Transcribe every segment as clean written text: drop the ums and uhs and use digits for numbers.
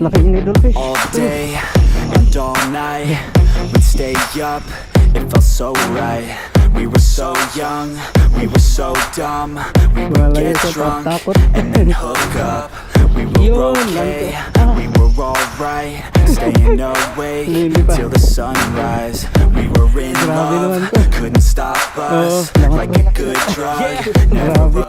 Laking needle fish. All day and all night, we'd stay up, it felt so right. We were so young, we were so dumb. We would get drunk and then hook up. We were okay, we were alright, staying awake till the sunrise. We were in love, couldn't stop us, like a good drug, never.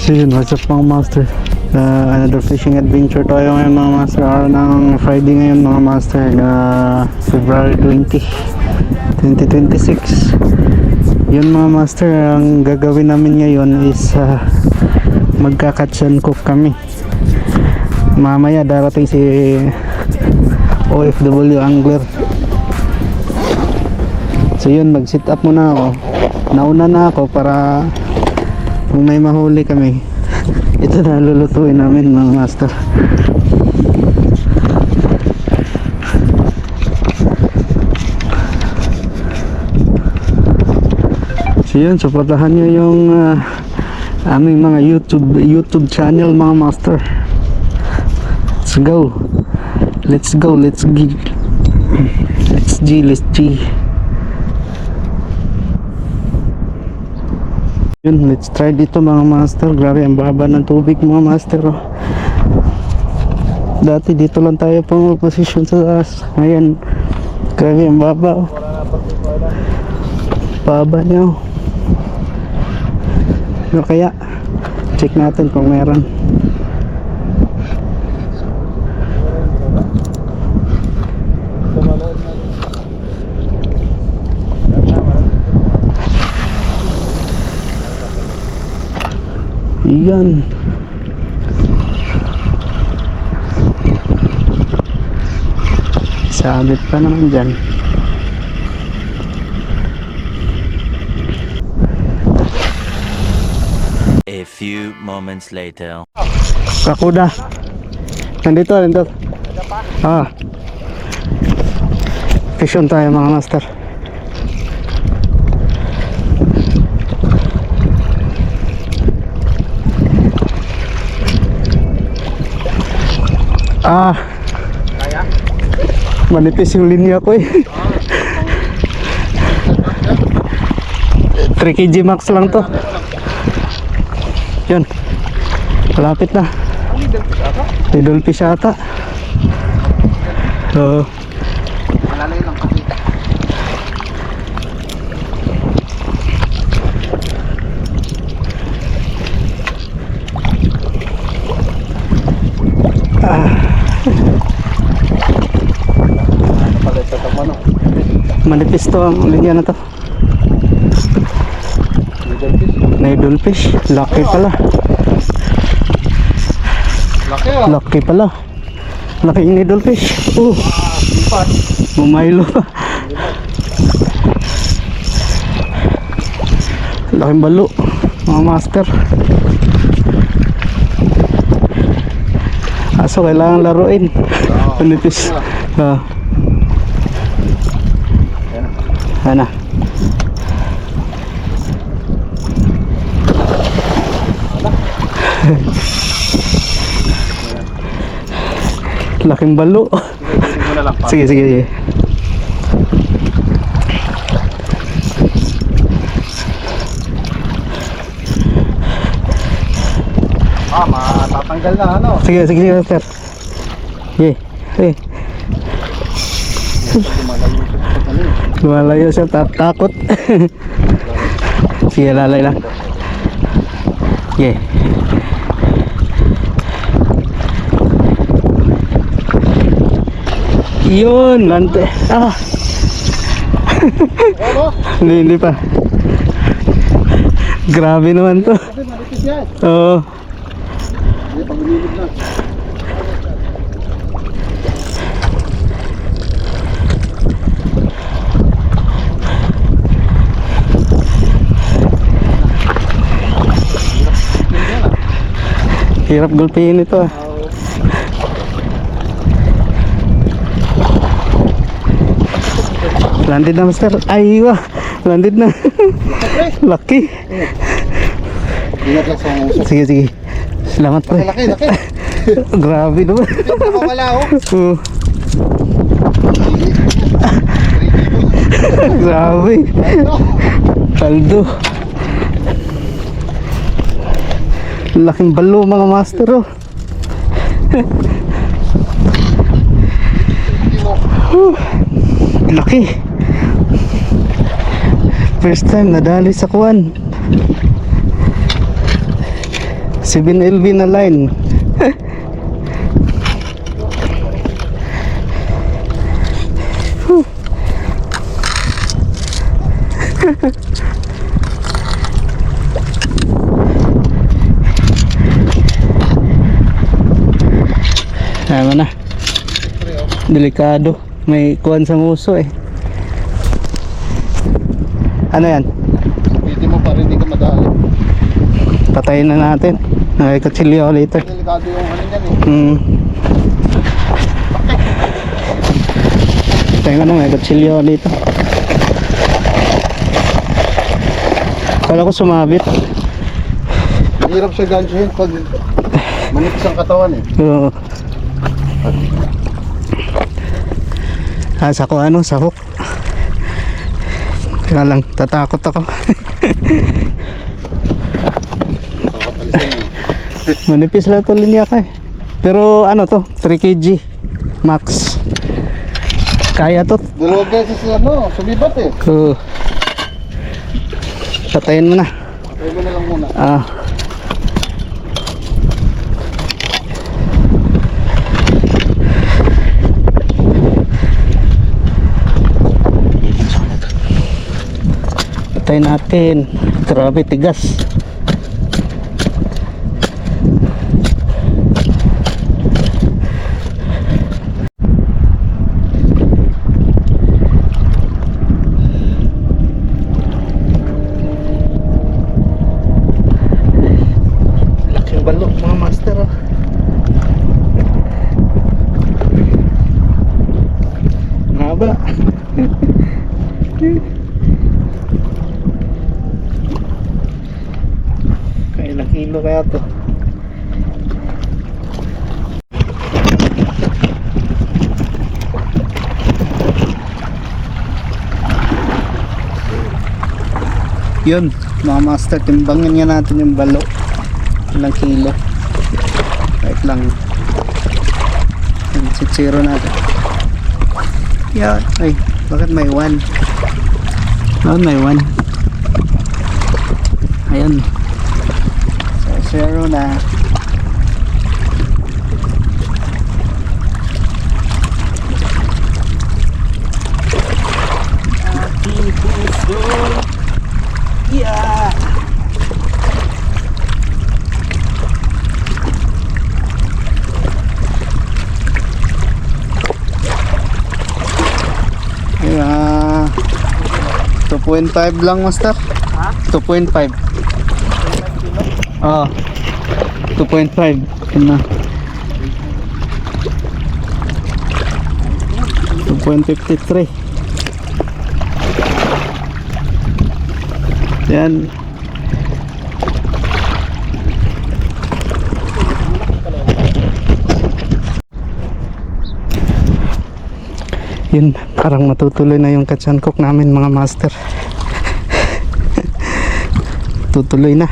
So yun, what's up mga master? Another fishing adventure tayo ngayon mga master. Araw ng Friday ngayon mga master, February 20, 2026. Yun mga master, ang gagawin namin ngayon is magka-catch and cook kami. Mamaya darating si OFW angler. So yun, mag-sit up muna ako. Nauna na ako para kung may mahuli kami, ito na lulutuin namin mga master. So yun, supportahan nyo yung aming mga YouTube channel mga master. Let's go, let's G. Yun, let's try dito mga master. Grabe, ang baba ng tubig mga master. Dati dito lang tayo pang position sa taas. Ngayon, grabe ang baba. Baba niya. Ano kaya? Check natin kung meron. Yan. Sabit pa naman dyan. A few moments later. Kakuda. Nandito. Fish on tayo mga master. Kaya? Manipis yung linya ko eh. 3 kg max lang to. Yun, malapit na. Needle fish ata. Oo. Malalay lang kasi. Manipis to ang linya na to. Needle fish. Lucky pala. Lucky pala. Laki yung needle fish. Bumaylo pa. Laking balo mga master. Aso kailangan laruin. Manipis. Ano? Laking balo. Sige. Matatanggal na ano. Sige, master. Lumalayo siya, takot. Sige, lalay lang. Yun, lante. Hindi pa. Grabe naman to. Oo. Hirap gulpihin ito ah. Landed na master. Ay wah, landed na. Lucky. Ingat lang sa uso. Sige. Salamat pre. Laki. Grabe naman. Nakawala oh. Oo. Grabe. Paldo. Laking balo mga master oh. Laki. First time nadali sa kuwan. 7LB na line. Tama na. Delikado. May kuwan sa nguso eh. Ano yan? Pwede mo pa rin, hindi ka madali. Patayin na natin. Nakikatsilyo ako later. Delikado yung ano yan eh. Patayin ko na, nakikatsilyo ako dito. Kala ko sumabit. Mahirap siya gansyahin pag manipis ang katawan eh. Oo. Sa ko ano, sa hook. Kaya lang, tatakot ako. Manipis lang ito linya ka eh. Pero ano to, 3 kg max. Kaya to. Dalawang beses ano, sumibat eh. Oo. Patayin mo na. Patayin mo na lang muna. Ah. Patayin natin. Grabe tigas. Laking balok mga master oh. Haba. Kailang kilo kaya to? Yun mga master, timbangin nga natin yung balo. Ilang kilo. Kahit lang. Sitsiro natin. Yan. Ay, bakit may 1? Bakit may 1? Ayan. So, 0 na. Yeah. Yeah. 2.5 lang master. Ha? 2.5. Ah. 2.5. Yun na. 2.53. Yan. Yun, parang matutuloy na yung katsan cook namin mga master. Tutuloy na.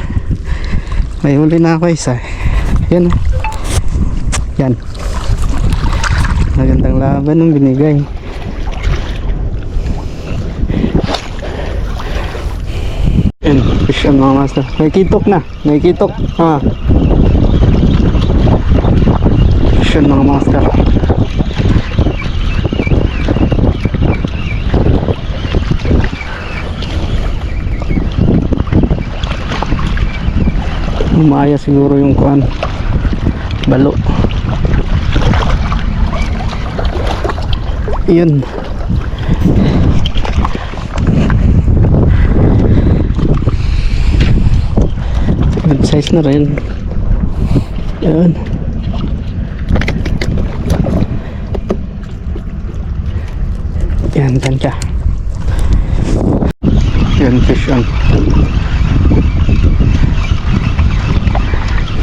May huli na ako isa. Yan. Yan. Magandang laban ng binigay. Yan, fish on mga master. May kitok na. May kitok. Ha. Fish on mga master. Umaya siguro yung kuan balo. Yun. Good size na rin. Yun. Yan, tansya. Yun, fish on.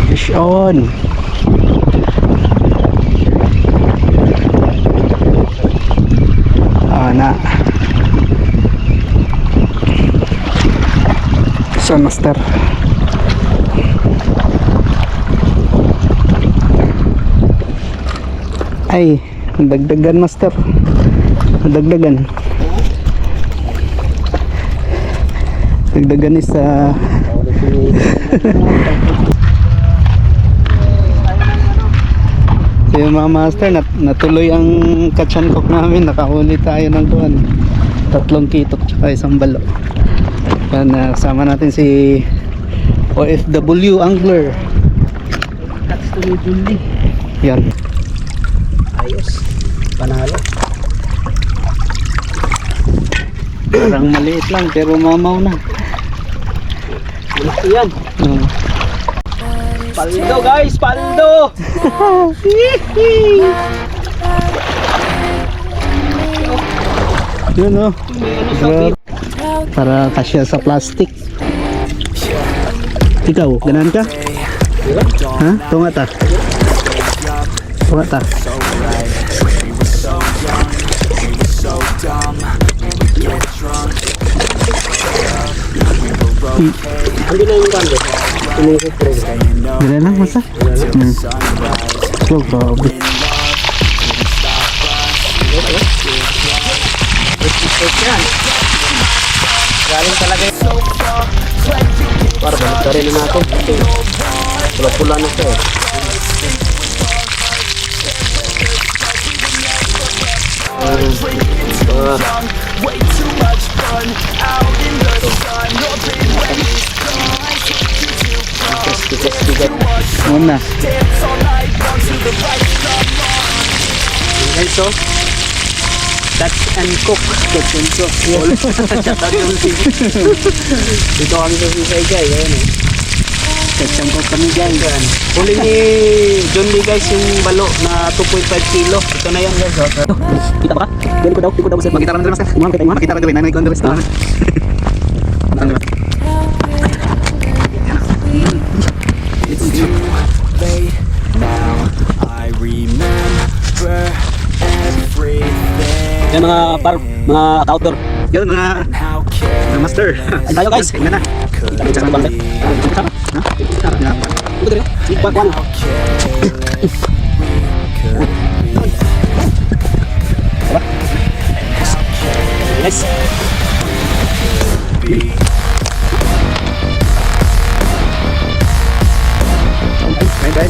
Fish on. siya, master. Ay, dagdagan, master. Dagdagan. Dagdagan is So yung mga master, natuloy ang catch and cook namin. Nakahuli tayo ng kuwan, 3 kitok tsaka 1 balo. Yan, kasama natin si OFW angler. Catch tuloy-tuloy. Yan. Ayos. Panalo. Parang maliit lang pero mamaw na. Malaki yan. Paldo guys, paldo! Yun o. Para kasya sa plastic. Ikaw, ganan ka? Ha? Tunga ta. Tunga ta. So right, we were so young, we were so dumb, we would get drunk, we were okay, Hindi na yung kando. saying no Gila lang, masa? till the sunrise. So, grabe. In love, didn't stop us. Galing talaga yun. So far, plenty Para balik ka rin natin. Pula-pula na siya eh. young, way too much fun out in the sun. Your big waves Muna. dance all night long till the lights come on. Guys, so catch and cook. Catch and cook. Dito kami sa Sisay guys. Ayan eh. Catch and cook kami guys. Huli ni John Lee guys yung balo na 2.5 kilo. Ito na yan guys. Kita ba ka? Dali ko daw. Di ko daw. Magkita ka naman master. Makita ka naman. Nanay ko ang dalas. It's too late now. I remember everything. Yan mga outdoor. Yun, mga How careless master. Ay tayo guys. Tingnan na. could Kita sa bangka. Ha? Ito rin. Kuan. how careless we could Guys. be. Bye bye.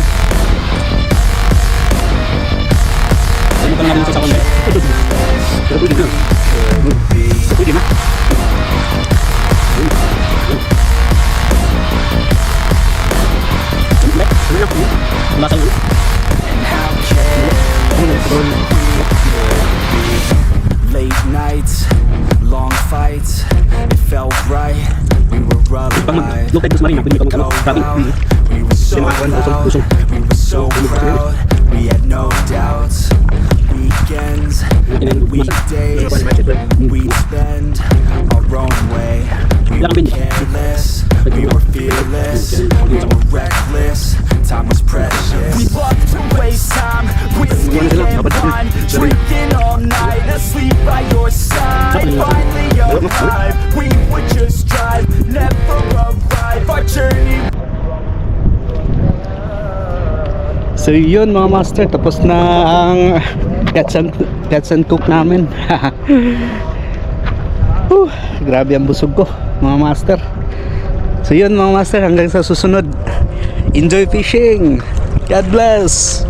Ano pa naman sa sakon guys? Pero pwede na. Pwede na. Wala sa ulo. Late nights, long fights, it felt right. We were alive. Look at this marina. Pwede ka Go mag-grabe. out. We were so loud, we were so proud. We had no doubts. Weekends and weekdays, we'd spend our own way. We were careless, we were fearless, we were reckless. Time was precious. We loved to waste time, whiskey and wine, drinking all night, asleep by your side. Finally arrived, we would just drive, never arrive. Our journey. So yun mga master, tapos na ang catch and cook namin. Grabe ang busog ko mga master. So yun mga master, hanggang sa susunod. Enjoy fishing. God bless.